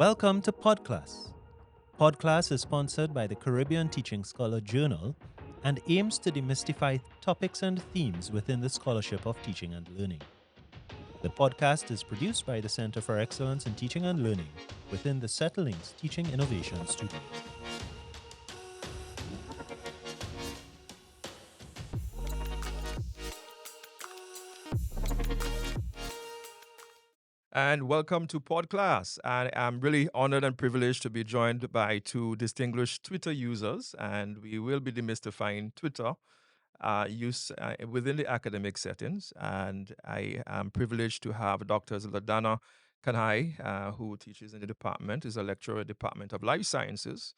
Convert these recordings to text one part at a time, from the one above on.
Welcome to PodClass. PodClass is sponsored by the Caribbean Teaching Scholar Journal and aims to demystify topics and themes within the scholarship of teaching and learning. The podcast is produced by the Center for Excellence in Teaching and Learning within the Settlings Teaching Innovation Studio. And welcome to PodClass. And I'm really honored and privileged to be joined by two distinguished Twitter users, and we will be demystifying Twitter use within the academic settings. And I am privileged to have Dr. Ladana Kanhai, who teaches in the department, is a lecturer at the Department of Life Sciences,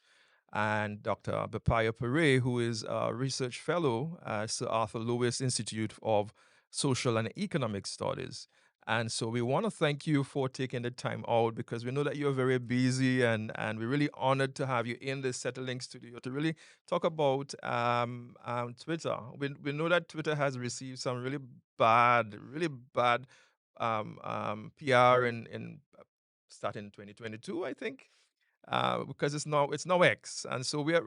and Dr. Bapaya Pere, who is a research fellow at Sir Arthur Lewis Institute of Social and Economic Studies. And so we want to thank you for taking the time out because we know that you're very busy and we're really honored to have you in the Settling studio to really talk about Twitter. We know that Twitter has received some really bad PR in starting 2022, I think, because it's now X, and so we are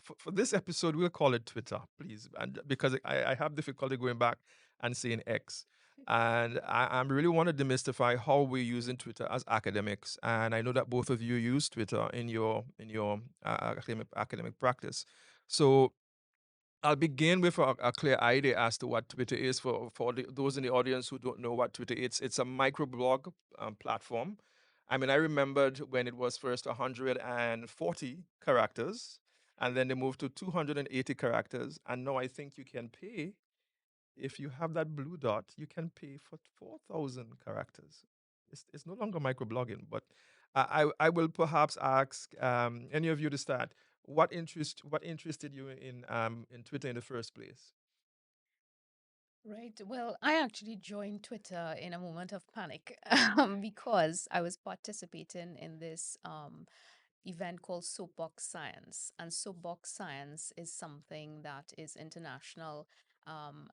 for this episode we'll call it Twitter, please, and because I have difficulty going back and saying X, and I really want to demystify how we're using Twitter as academics, and I know that both of you use Twitter in your academic practice, so. I'll begin with a clear idea as to what Twitter is for those in the audience who don't know what Twitter is. It's a microblog platform. I mean, I remembered when it was first 140 characters, and then they moved to 280 characters, and now I think you can pay if you have that blue dot, you can pay for 4,000 characters. It's no longer microblogging, but I will perhaps ask any of you to start. What interested you in Twitter in the first place? Right. Well, I actually joined Twitter in a moment of panic because I was participating in this event called Soapbox Science. And Soapbox Science is something that is international.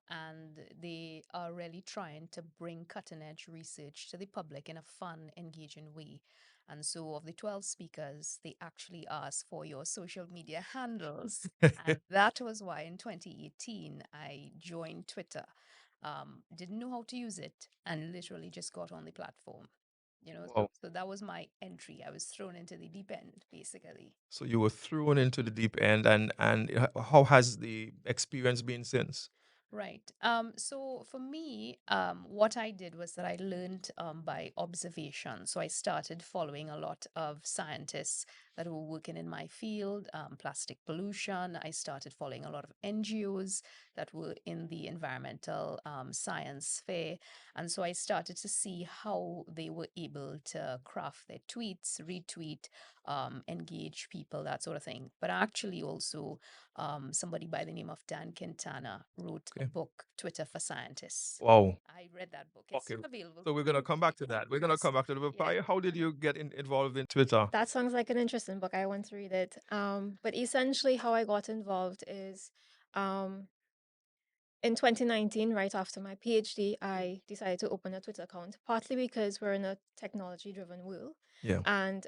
And they are really trying to bring cutting edge research to the public in a fun, engaging way. And so, of the 12 speakers, they actually asked for your social media handles. And that was why in 2018 I joined Twitter. Didn't know how to use it and literally just got on the platform. Wow. So that was my entry. I was thrown into the deep end, basically. So you were thrown into the deep end, and how has the experience been since? Right. So for me, what I did was that I learned by observation. So I started following a lot of scientists that were working in my field, plastic pollution. I started following a lot of NGOs that were in the environmental science sphere. And so I started to see how they were able to craft their tweets, retweet, engage people, that sort of thing. But actually also somebody by the name of Dan Quintana wrote a Okay. book, Twitter for Scientists. Wow. I read that book. It's Okay. still available So for we're gonna free. come back to that. We're gonna Yes. come back to the Yeah. papaya. How did you get involved in Twitter? That sounds like an interesting book. I want to read it. But essentially, how I got involved is um, in 2019, right after my PhD, I decided to open a Twitter account, partly because we're in a technology driven world. Yeah. And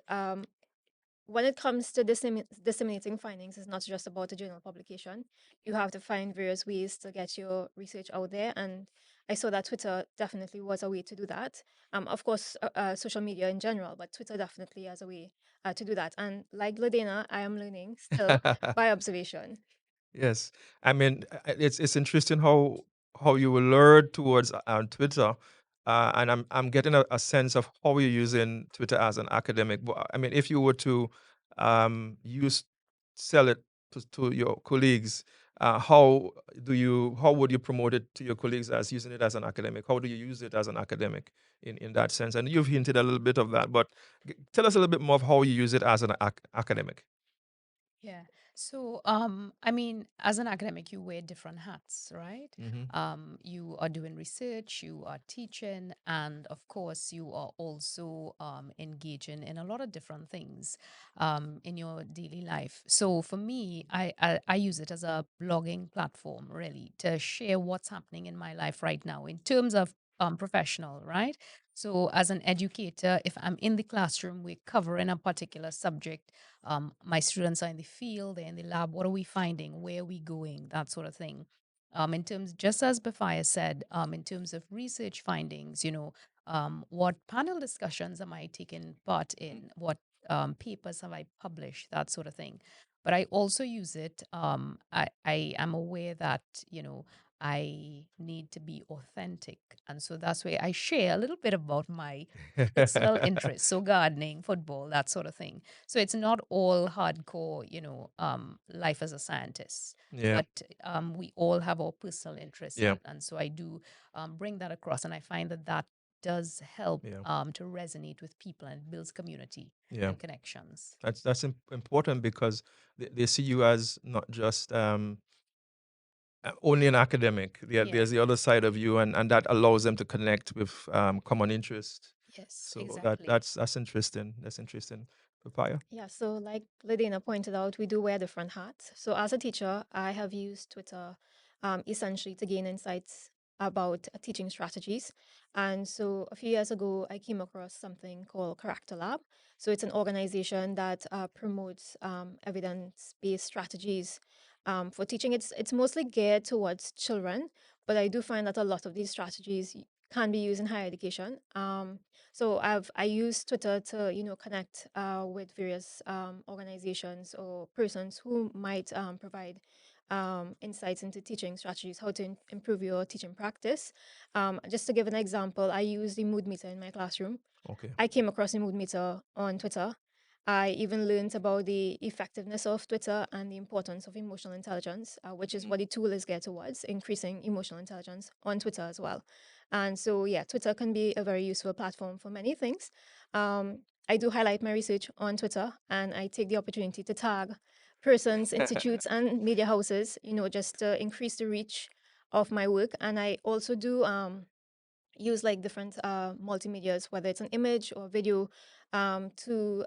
when it comes to disseminating findings, it's not just about a journal publication. You have to find various ways to get your research out there. And I saw that Twitter definitely was a way to do that. Of course, social media in general, but Twitter definitely as a way to do that. And like Ladena, I am learning still by observation. Yes, I mean it's interesting how you will learn towards Twitter, and I'm getting a sense of how you're using Twitter as an academic. But I mean, if you were to use sell it to your colleagues, how would you promote it to your colleagues as using it as an academic? How do you use it as an academic in that sense? And you've hinted a little bit of that, but tell us a little bit more of how you use it as an academic. Yeah. So, I mean, as an academic, you wear different hats, right? Hmm. You are doing research, you are teaching, and of course, you are also engaging in a lot of different things in your daily life. So, for me, I use it as a blogging platform, really, to share what's happening in my life right now in terms of professional, right? So, as an educator, if I'm in the classroom, we're covering a particular subject. My students are in the field, they're in the lab. What are we finding? Where are we going? That sort of thing. In terms, just as Bafaya said, in terms of research findings, what panel discussions am I taking part in? What papers have I published? That sort of thing. But I also use it. I am aware that, I need to be authentic. And so that's where I share a little bit about my personal interests. So gardening, football, that sort of thing. So it's not all hardcore, life as a scientist. Yeah, But we all have our personal interests. yeah, And so I do bring that across. And I find that that does help yeah, to resonate with people and builds community yeah. and connections. That's important because they see you as not just only an academic. Yeah. There's the other side of you, and that allows them to connect with common interest. Yes, So exactly. that's interesting. That's interesting. Papaya. Yeah, so like Ladina pointed out, we do wear different hats. So as a teacher, I have used Twitter essentially to gain insights about teaching strategies. And so a few years ago, I came across something called Character Lab. So it's an organization that promotes evidence-based strategies for teaching. It's mostly geared towards children, but I do find that a lot of these strategies can be used in higher education. So I use Twitter to connect with various organizations or persons who might provide insights into teaching strategies, how to improve your teaching practice. Just to give an example, I use the mood meter in my classroom. Okay. I came across the mood meter on Twitter. I even learned about the effectiveness of Twitter and the importance of emotional intelligence, which is Mhm. what the tool is geared towards, increasing emotional intelligence on Twitter as well. And so, yeah, Twitter can be a very useful platform for many things. I do highlight my research on Twitter, and I take the opportunity to tag persons, institutes, and media houses, just to increase the reach of my work. And I also do use like different multimedias, whether it's an image or video, to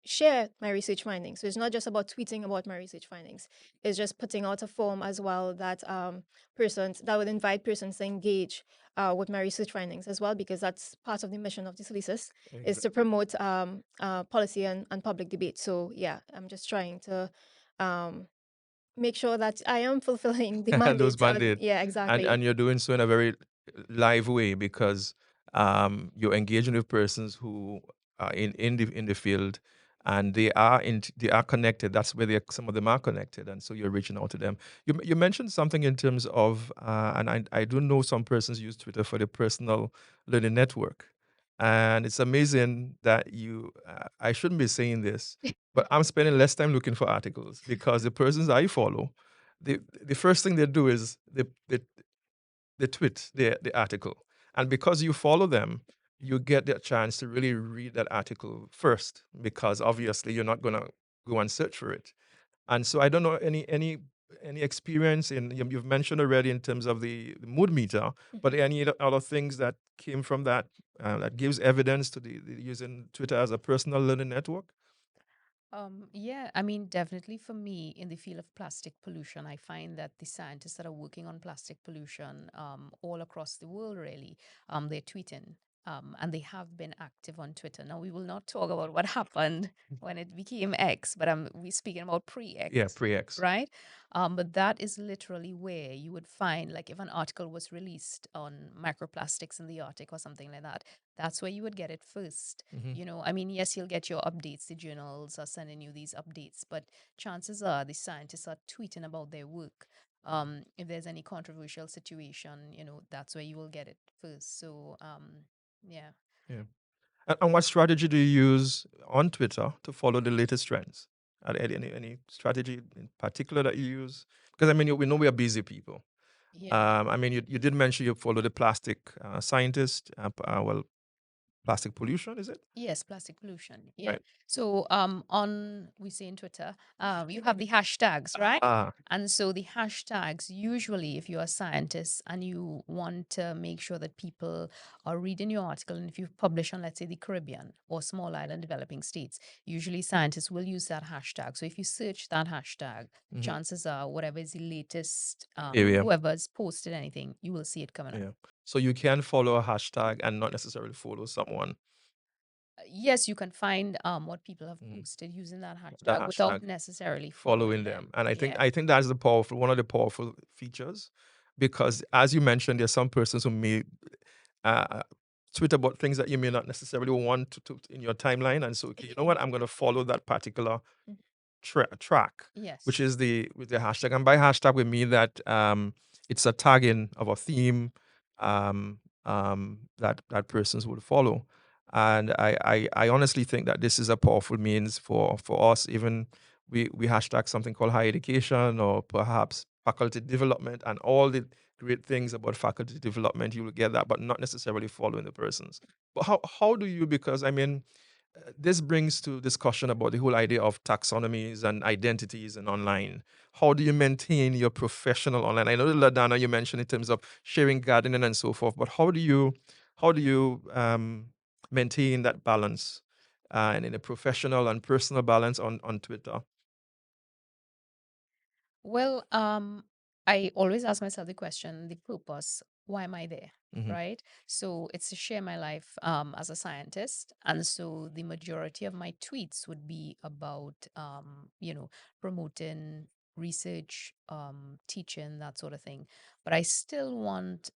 share my research findings. So it's not just about tweeting about my research findings. It's just putting out a form as well that persons that would invite persons to engage with my research findings as well, because that's part of the mission of the thesis is to Exactly. promote policy and public debate. So yeah, I'm just trying to um, make sure that I am fulfilling the Those mandate. mandate, Yeah, exactly. and you're doing so in a very live way because you're engaging with persons who are in the field, and they are connected. That's where some of them are connected, and so you're reaching out to them. You mentioned something in terms of and I do know some persons use Twitter for their personal learning network, and it's amazing that you. I shouldn't be saying this, but I'm spending less time looking for articles because the persons I follow, the first thing they do is they tweet the article, and because you follow them, you get the chance to really read that article first because obviously you're not gonna go and search for it. And so I don't know any experience in you've mentioned already in terms of the mood meter, but Mhm. any other things that came from that that gives evidence to the using Twitter as a personal learning network. Yeah, I mean, definitely for me in the field of plastic pollution, I find that the scientists that are working on plastic pollution all across the world, really, they're tweeting and they have been active on Twitter. Now, we will not talk about what happened when it became X, but we're speaking about Yeah, pre-X, pre-X. right? But that is literally where you would find, like, if an article was released on microplastics in the Arctic or something like that, that's where you would get it first. Hmm. I mean, yes, you'll get your updates. The journals are sending you these updates, but chances are the scientists are tweeting about their work. If there's any controversial situation, that's where you will get it first. So, yeah. Yeah. And what strategy do you use on Twitter to follow the latest trends? Are there any strategy in particular that you use? Because I mean, we know we are busy people. Yeah. I mean, you did mention you follow the plastic scientist. Well, plastic pollution is it? Yes, plastic pollution. Yeah. Right. So on we say in Twitter, you have the hashtags, right? Ah. And so the hashtags, usually if you're a scientist and you want to make sure that people are reading your article, and if you publish on, let's say, the Caribbean or small island developing states, usually scientists will use that hashtag. So if you search that hashtag, Mhm. chances are whatever is the latest, Area. whoever's posted anything, you will see it coming up. Yeah. So you can follow a hashtag and not necessarily follow someone. Yes, you can find what people have Mhm. posted using that The hashtag without hashtag necessarily following following them. them. And Yeah. I think that's the powerful one of the powerful features because as you mentioned, there's some persons who may uh, tweet about things that you may not necessarily want to in your timeline. And so, okay, you know what? I'm going to follow that particular Mhm. track, which Yes. is the with the hashtag. And by hashtag, we mean that it's a tagging of a theme that persons would follow. And I honestly think that this is a powerful means for us. Even we hashtag something called higher education or perhaps faculty development and all the great things about faculty development. You will get that, but not necessarily following the persons. But how do you? Because I mean, this brings to discussion about the whole idea of taxonomies and identities and online. How do you maintain your professional online? I know, Ladana, you mentioned in terms of sharing gardening and so forth, but how do you maintain that balance and in a professional and personal balance on Twitter? Well, I always ask myself the question, the purpose, why am I there? Hmm. Right? So it's to share my life as a scientist. And so the majority of my tweets would be about, promoting research, teaching, that sort of thing. But I still want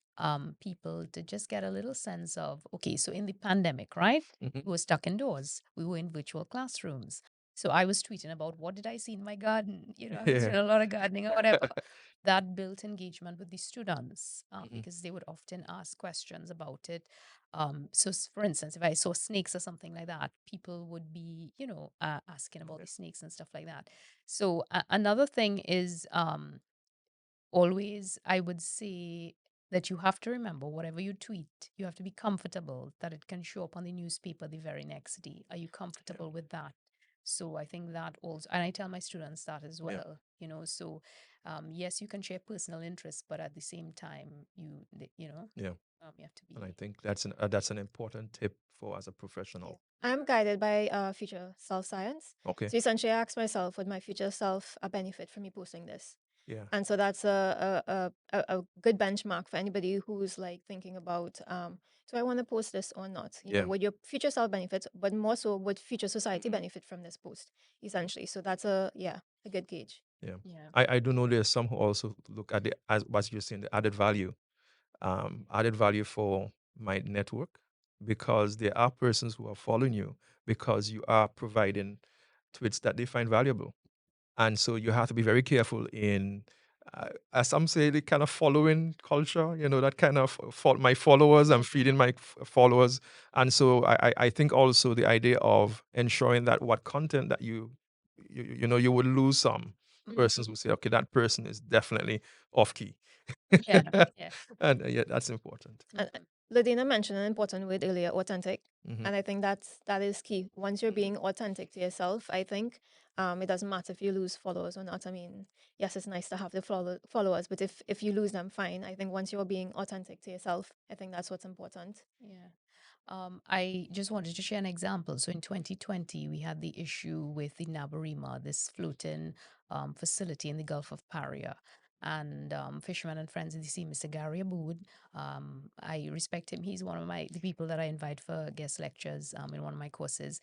people to just get a little sense of, okay, so in the pandemic, right? Hmm. We were stuck indoors. We were in virtual classrooms. So I was tweeting about what did I see in my garden? I was Yeah. doing a lot of gardening or whatever. That built engagement with the students Hmm. because they would often ask questions about it. For instance, if I saw snakes or something like that, people would be, asking about Okay. the snakes and stuff like that. So another thing is always, I would say that you have to remember whatever you tweet, you have to be comfortable that it can show up on the newspaper the very next day. Are you Yeah. comfortable with that? So I think that also, and I tell my students that as Yeah. well, so yes, you can share personal interests, but at the same time, Yeah. you have to And I be, think that's an important tip for as a Yeah. professional. I'm guided by future self science. Okay. So essentially, I ask myself, would my future self benefit from me posting this? Yeah. And so that's a good benchmark for anybody who's like thinking about, do I want to post this or not? Yeah. Would your future self benefit, but more so, would future society benefit from this post? Essentially, so that's a good gauge. Yeah. yeah. I do know there's some who also look at the as you're saying, the added value for my network because there are persons who are following you because you are providing tweets that they find valuable. And so you have to be very careful in, as some say, the kind of following culture, that kind of my followers, I'm feeding my followers. And so I think also the idea of ensuring that what content that you would lose some Mhm. persons who say, okay, that person is definitely off key. Yeah. Yeah. And yeah, that's important. And Mhm. Ladina mentioned an important word earlier, authentic. Hmm. And I think that is key. Once you're being authentic to yourself, I think it doesn't matter if you lose followers or not. I mean, yes, it's nice to have the followers, but if you lose them, fine. I think once you're being authentic to yourself, I think that's what's important. Yeah. I just wanted to share an example. So in 2020, we had the issue with the Nabarima, this floating facility in the Gulf of Paria. And Fisherman and Friends of the Sea, Mr. Gary Aboud, I respect him. He's one of the people that I invite for guest lectures in one of my courses.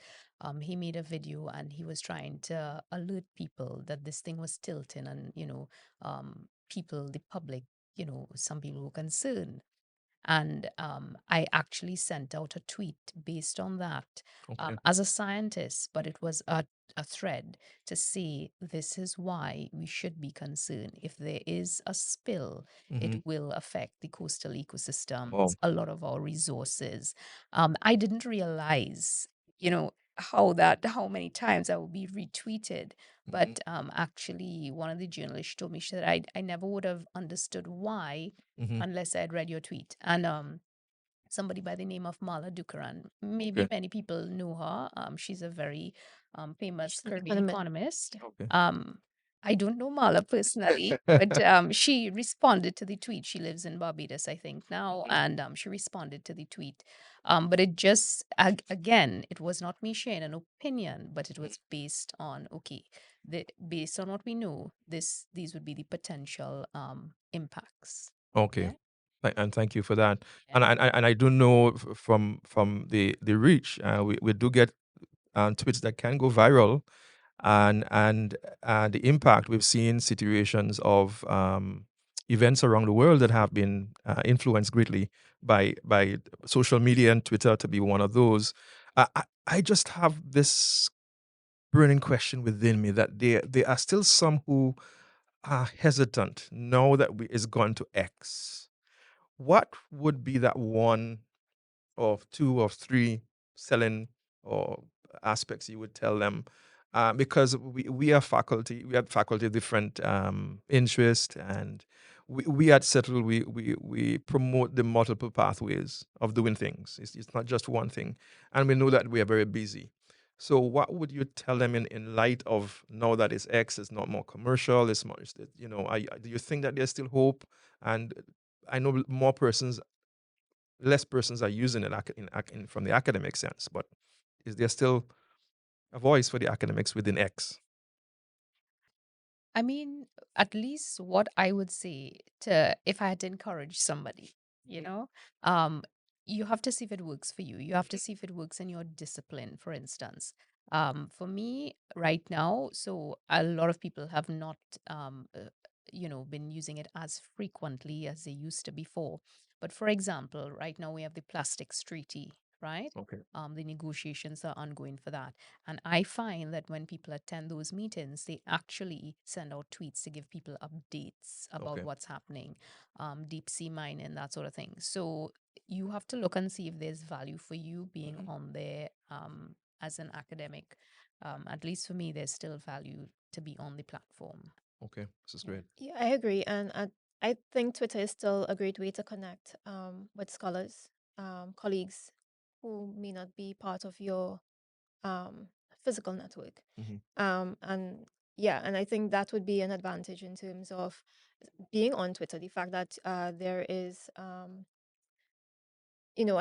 He made a video and he was trying to alert people that this thing was tilting and, people, the public, some people were concerned. And I actually sent out a tweet based on that Okay. as a scientist, but it was a thread to say this is why we should be concerned. If there is a spill, it Hmm. will affect the coastal ecosystems, Oh. a lot of our resources. I didn't realize, how many times I would be retweeted. Hmm. But actually, one of the journalists told me, she said, I never would have understood why Hmm. unless I had read your tweet. And somebody by the name of Mala Dukaran, maybe Okay. many people know her. She's a very famous An Caribbean economist. economist. Yeah. Okay. I don't know Mala personally, but she responded to the tweet. She lives in Barbados, I think, now, and she responded to the tweet. But it just, again, it was not me sharing an opinion, but it was based on, okay, based on what we know, these would be the potential impacts. Okay. Yeah. And thank you for that. Yeah. And I do know from the reach, we do get tweets that can go viral, and the impact we've seen situations of events around the world that have been influenced greatly by social media, and Twitter to be one of those. I just have this burning question within me that there are still some who are hesitant now that it's gone to X. What would be that one or two or three selling or aspects you would tell them? Because we are faculty, we have faculty of different interest, and we at Settle, we promote the multiple pathways of doing things. It's not just one thing, and we know that we are very busy. So what would you tell them in light of now that it's X, it's not more commercial, it's more, do you think that there's still hope? And I know more persons less persons are using it from the academic sense, but is there still a voice for the academics within X? I mean, at least what I would say to if I had to encourage somebody, you know, um, you have to see if it works for you. You have to see if it works in your discipline, for instance. For me, right now, so a lot of people have not, been using it as frequently as they used to before. But for example, right now we have the plastics treaty, right? Okay. The negotiations are ongoing for that. And I find that when people attend those meetings, they actually send out tweets to give people updates about Okay. what's happening, deep sea mining, that sort of thing. So you have to look and see if there's value for you being Hmm. on there as an academic. At least for me, there's still value to be on the platform. Okay. This is Yeah. great. Yeah, I agree, and I think Twitter is still a great way to connect with scholars, colleagues who may not be part of your um, physical network. Hmm. And yeah, and I think that would be an advantage in terms of being on Twitter. The fact that there is an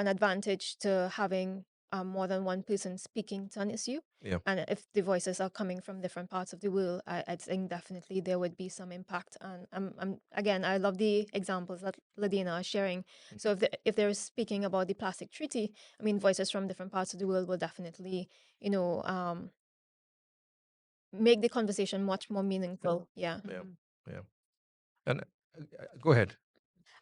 advantage to having more than one person speaking to an issue. Yeah. And if the voices are coming from different parts of the world, I think definitely there would be some impact. And again, I love the examples that Ladina is sharing. So if they're speaking about the plastic treaty, I mean, voices from different parts of the world will definitely, you know, make the conversation much more meaningful. Yeah. Yeah. Mhm. Yeah. And go ahead.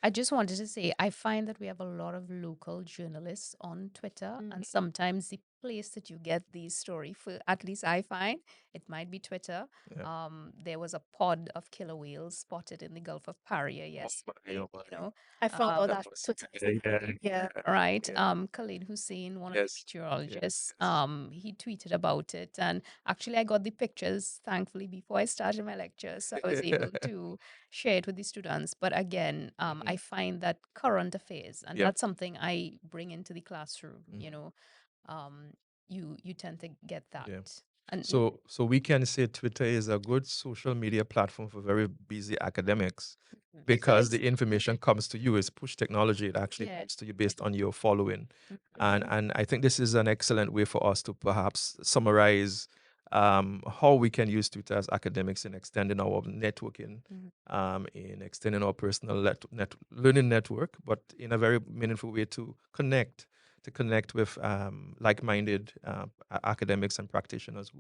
I just wanted to say, I find that we have a lot of local journalists on Twitter, Mm. and sometimes the place that you get these story for, at least I find, it might be Twitter. Yeah. There was a pod of killer whales spotted in the Gulf of Paria Oh my, yesterday, oh my. you know. I found Um, out That that was Twitter. yeah, Yeah. right. yeah. Khalid Hussein, one of the Yes. meteorologists, Yes. he tweeted about it. And actually, I got the pictures, thankfully, before I started my lecture. So I was able to share it with the students. But again, I Hmm. find that current affairs, and Yeah. that's something I bring into the classroom, Hmm. um, you tend to get that. Yeah. And So we can say Twitter is a good social media platform for very busy academics mm, because the information comes to you. It's push technology. It actually yeah. comes to you based on your following. And Mhm. and I think this is an excellent way for us to perhaps summarize how we can use Twitter as academics in extending our networking, Mhm. in extending our personal learning network, but in a very meaningful way to connect with like-minded academics and practitioners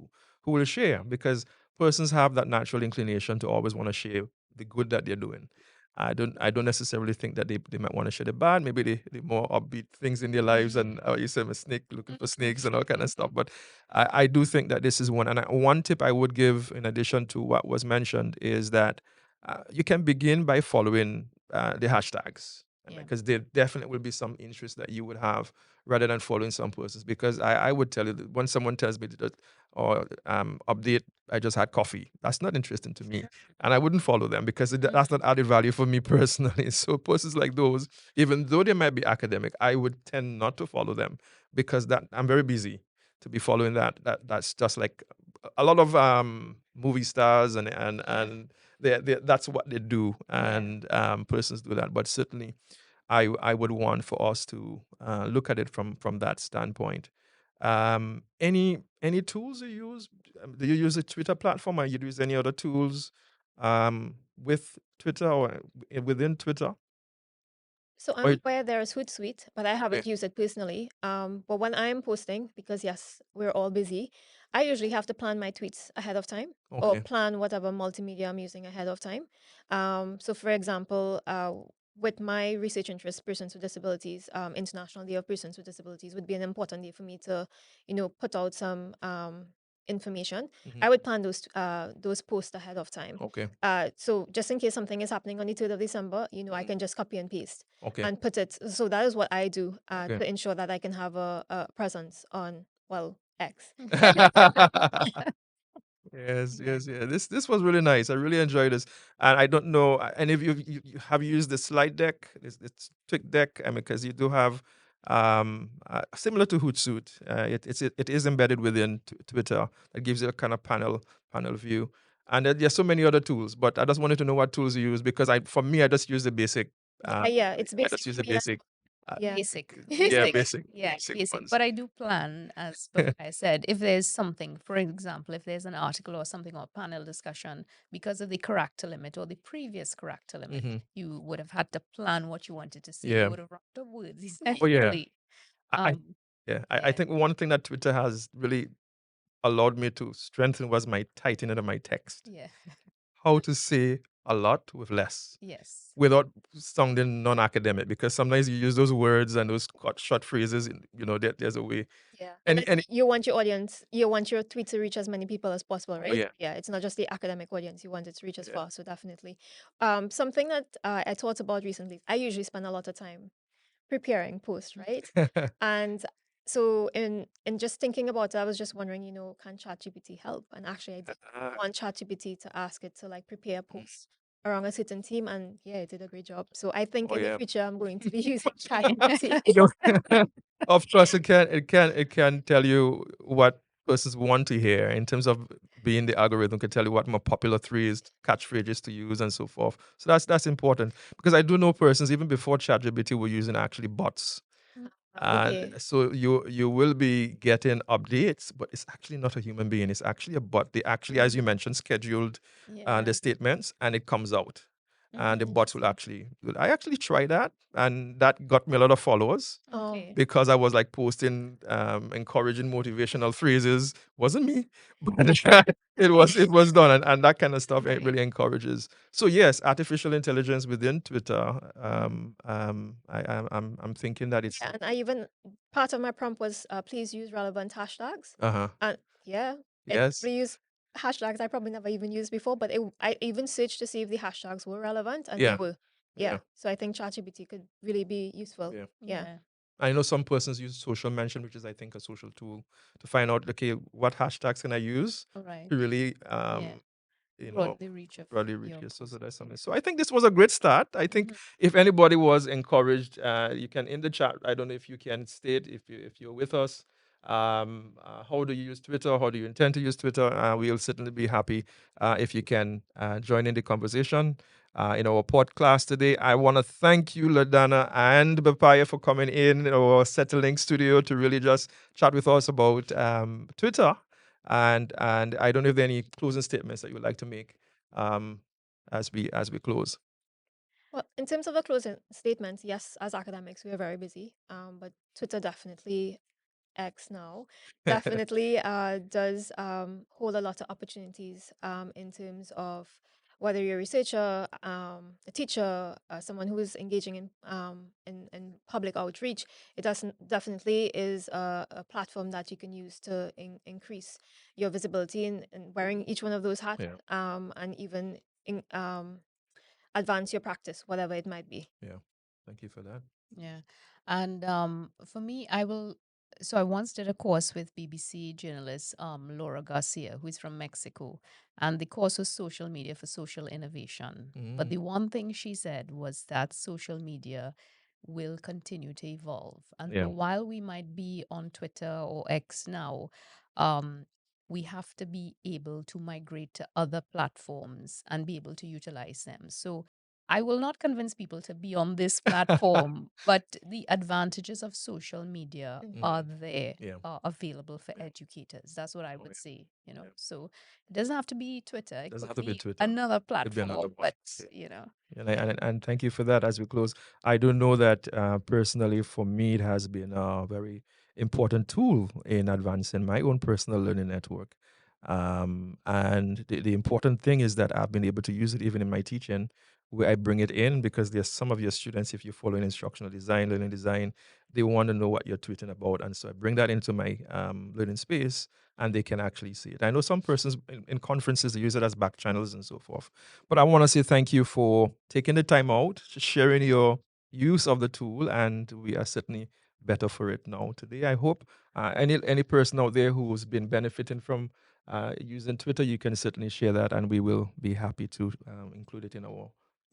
who will share, because persons have that natural inclination to always want to share the good that they're doing. I don't necessarily think that they might want to share the bad, maybe the more upbeat things in their lives, and you said a snake looking for snakes and all kind of stuff. But I do think that this is one. And one tip I would give in addition to what was mentioned is that you can begin by following the hashtags, Yeah. because there definitely will be some interest that you would have rather than following some persons. Because I would tell you that when someone tells me that, or update, I just had coffee, that's not interesting to me. And I wouldn't follow them because that's not added value for me personally. So persons like those, even though they might be academic, I would tend not to follow them because that I'm very busy to be following that. That's just like a lot of movie stars, and that's what they do, Yeah. and persons do that. But certainly, I would want for us to look at it from that standpoint. Any tools you use? Do you use a Twitter platform, or you use any other tools with Twitter or within Twitter? So Or I'm aware there is Hootsuite, but I okay. haven't used it personally. But when I'm posting, because yes, we're all busy, I usually have to plan my tweets ahead of time or Okay. plan whatever multimedia I'm using ahead of time. So for example, with my research interest, persons with disabilities, International Day of Persons with Disabilities would be an important day for me to, put out some information. Hmm. I would plan those posts ahead of time. Okay. So just in case something is happening on the 3rd of December, I Hmm. can just copy and paste Okay. and put it. So that is what I do Okay. to ensure that I can have a presence on, well, X. Yes, Yeah. yes, yeah. This was really nice. I really enjoyed this, and I don't know any of you have used the slide deck, this Twig deck. I mean, because you do have similar to Hootsuite. It is embedded within Twitter. That gives you a kind of panel view, and there's so many other tools. But I just wanted to know what tools you use because for me, I just use the basic. Yeah, yeah, it's I just use the basically basic. Uh, yeah. Basic, yeah, basic. Yeah, basic basic. ones. But I do plan, as I said, if there's something, for example, if there's an article or something or panel discussion, because of the character limit or the previous character limit, Hmm. you would have had to plan what you wanted to say. You Yeah. would have wrapped up words Oh yeah. essentially. I Um, Yeah. I yeah, think one thing that Twitter has really allowed me to strengthen was my tightening of my text. yeah, How to say a lot with less yes, without sounding non-academic, because sometimes you use those words and those short phrases. There's a way. Yeah. And Any, then any. you want your audience, you want your tweet to reach as many people as possible, Oh right? yeah. Yeah, it's not just the academic audience. You want it to reach as Yeah. far. So definitely. Something that I thought about recently, I usually spend a lot of time preparing posts, right? And so in just thinking about it, I was just wondering, can ChatGPT help? And actually, I did Ah, want ChatGPT to ask it to like prepare a mm. post around a certain theme, and yeah, it did a great job. So I think Oh in the yeah. future, I'm going to be using ChatGPT. You of course, it can tell you what persons want to hear in terms of being the algorithm can tell you what more popular threes, catchphrases to use and so forth. So that's important because I do know persons even before ChatGPT were using actually bots. And Okay. so you will be getting updates, but it's actually not a human being. It's actually a bot. They actually, as you mm, mentioned, scheduled yeah, the statements, and it comes out, and the bots will interesting. actually. I actually tried that, and that got me a lot of followers Oh, Okay, because I was like posting encouraging motivational phrases. Wasn't me, but it was done, and that kind of stuff it right. really encourages. So yes, artificial intelligence within Twitter. I'm thinking that it's yeah, and I even part of my prompt was please use relevant hashtags. uh-huh. And yeah, it Yes. probably used hashtags I probably never even used before, but I even searched to see if the hashtags were relevant, and they Yeah. were. Yeah. Yeah, so I think ChatGPT could really be useful. Yeah. Yeah. Yeah, I know some persons use social mention, which is I think a social tool to find out okay what hashtags can I use all right. to really Yeah, you know, broaden the reach of broadly reach your your so post. that's something. So I think this was a great start. I think Mhm. if anybody was encouraged, you can in the chat. I don't know if you can state if you're with us. How do you use Twitter? How do you intend to use Twitter? We'll certainly be happy if you can join in the conversation. In our pod class today, I want to thank you, Ladana and Bapaya, for coming in our Settling studio to really just chat with us about Twitter and I don't know if there are any closing statements that you would like to make um, as we close. Well, in terms of a closing statement, yes, as academics, we are very busy. But Twitter definitely X now definitely does hold a lot of opportunities in terms of whether you're a researcher, a teacher, someone who is engaging in public outreach. It doesn't definitely is a platform that you can use to increase your visibility in wearing each one of those hats, Yeah, and even advance your practice, whatever it might be. yeah. Thank you for that. Yeah. And for me, I will. So I once did a course with BBC journalist Laura Garcia, who is from Mexico. And the course was social media for social innovation. But Mm, the one thing she said was that social media will continue to evolve. And so yeah, while we might be on Twitter or X now, um, we have to be able to migrate to other platforms and be able to utilize them. So I will not convince people to be on this platform, but the advantages of social media Mhm. are Mhm. there, Yeah. are available for Yeah. educators. That's what I Oh, would yeah. say, Yeah. So it doesn't have to be Twitter, it Doesn't could have to be be Twitter. another Could be another platform, one. but, Yeah. you know. And thank you for that. As we close, I do know that personally, for me, it has been a very important tool in advancing my own personal learning network. And the important thing is that I've been able to use it even in my teaching, where I bring it in because there's some of your students, if you're following instructional design, learning design, they want to know what you're tweeting about. And so I bring that into my learning space and they can actually see it. I know some persons in conferences, they use it as back channels and so forth. But I want to say thank you for taking the time out, sharing your use of the tool, and we are certainly better for it now today. I hope any person out there who's been benefiting from using Twitter, you can certainly share that, and we will be happy to include it in our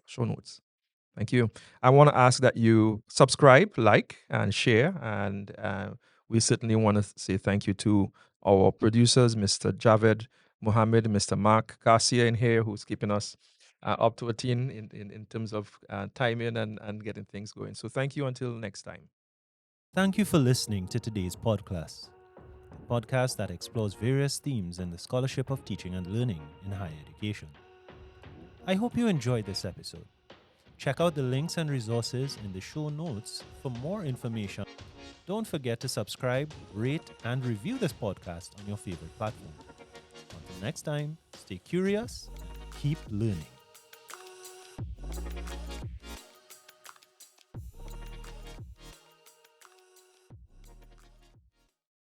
show notes. Thank you. I want to ask that you subscribe, like, and share. And we certainly want to say thank you to our producers, Mr. Javed Mohammed, Mr. Mark Garcia in here, who's keeping us up to a teen in terms of timing and getting things going. So thank you until next time. Thank you for listening to today's podcast, the podcast that explores various themes in the scholarship of teaching and learning in higher education. I hope you enjoyed this episode. Check out the links and resources in the show notes for more information. Don't forget to subscribe, rate, and review this podcast on your favorite platform. Until next time, stay curious and keep learning.